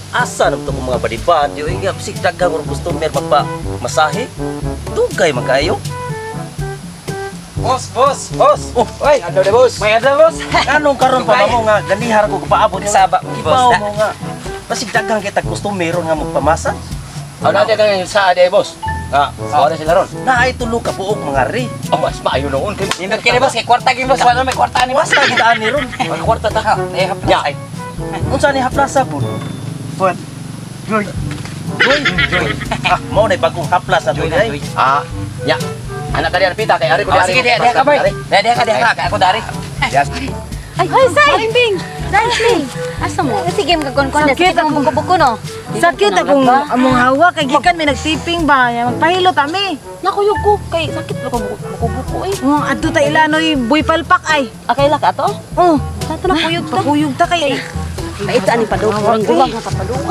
Asa nagto ko mga badi-badi oy nga bisig daghang or customer magpa masahe. Dugay man kayo. Boss. Oh, oy, Ano de boss? may adlaw boss. Anong karon pa mo nga ganihar ko paabot sa Saba, Ipaw boss. mo nga. Basig daghang kita customer nga magpamasa. Ano na kang sa ade boss? Sawara sila ron. Na ay tulo ka buok mga ri. Oh, mas maayo noon. Indot kini boss kay kwarta gid boss. Wala may kwarta ni boss. Basta gitaan ni ron. May kwarta ta. Eh hapla. Ya. Unsa ni haplasa po? What? Joy. Mau na bagong haplas sa joy ay. Ya. Anak kalian pita kay ari ko Oh, dari. sige, dia ka bay. Dia ka, ako dari. Yes. Ay, Ping! Darling! Asa mo? Sige, magkakon-kon na. Sakit ang buko-buko, no? Sakit akong among hawa kay gikan may nagtiping ba magpahilot ami. Nakuyog ko. Kay sakit ko buko-buko, eh. Adto ta ilanoy buy palpak ay. Akay la ka to? Oh, Sato na kuyog ta. pakuyog ta kay. Kaita ni padung. Kurang gulang na padung.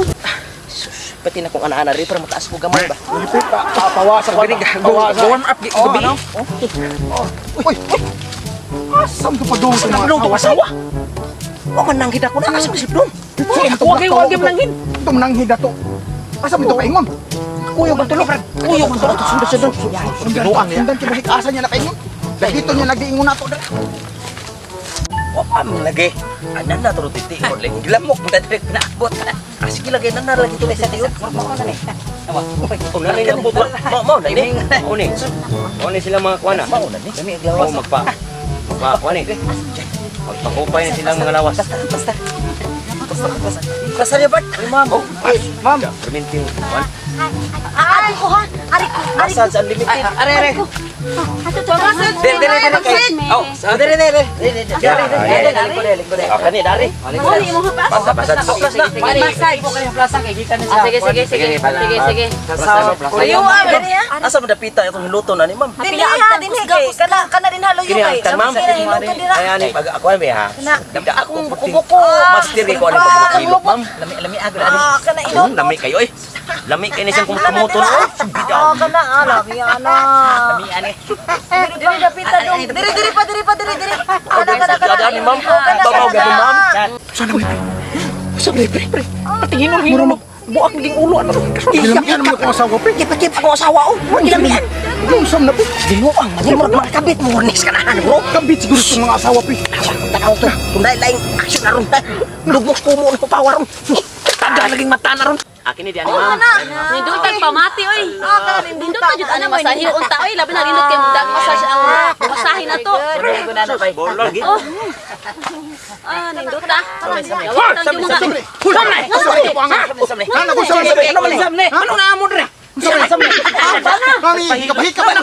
Pati na kung ana-ana rin para mataas ko gamay ba? Pawasan ko rin. Warm up gabi. Uy. Asam to padung sa mga asawa. Wa man nang hida ko na asam silip dong. Wag manangin. Ito mananghid ato. Asam ito paingon. Kuyo man tulo. Kuyo man tulo. Sundan. Sundan kibalik asa niya na paingon. Dito niya nagdiingon nato dala. Wapam lagi. Anan na turo titi ko lagi. Gilamok na direk na abot. Sige lagi na lagi tuloy sa tiyo. Unang nga po ba? Mau na ini. Oni sila mga kuana. Mau na ni. Kami aglawas. Kuani. Magpakupay na silang mga lawas. Basta. Basta niya Bart. Ma'am. Ma'am. Perminting. Ari ko ha. Ari ko. Asa sa unlimited. Are. Ato to. Dire kay. Oh, dire. Kani dari. Oli mo ha. Basta. Massage ko kay plaza kay gikan sa. Sige. Ayo asa mo dapita itong hiluto na ni ma'am. Dinhi kay kana din halo yung kay. Ma'am. Ay ani pag ako ay ha. Akong buko. Master kay ko ani pagkilot ma'am. Lami agad ani. Kana ino. Lami kayo eh. Lami kayo na siyang kumuton. Kana alabi ana. Lami ani. Diri dapita dong. Diri pa. Ada ni ma'am. Babaw gabi ma'am. Sabi pre. Patingin mo hino. Buak ding ulo ano. Ilamihan mo ko asawa pre. Kipakip ako asawa oh. Ilamihan. Usam na pre. Dino ang magkabit mo nis ka na bro. Kabit siguro sa mga asawa pre. Tanaw to. Tunday laing action na ron. Dugmos ko mo na power ron. Tada naging mata na ron. Akin ni diani ma'am. Nindutag pamati oy. Nindut pa jud ana masahi unta oy, labi na nindut kay mudag massage ang masahi na to. Bola gid. Nindut ta. Ano na mo dre? Kami hikap-hikap na.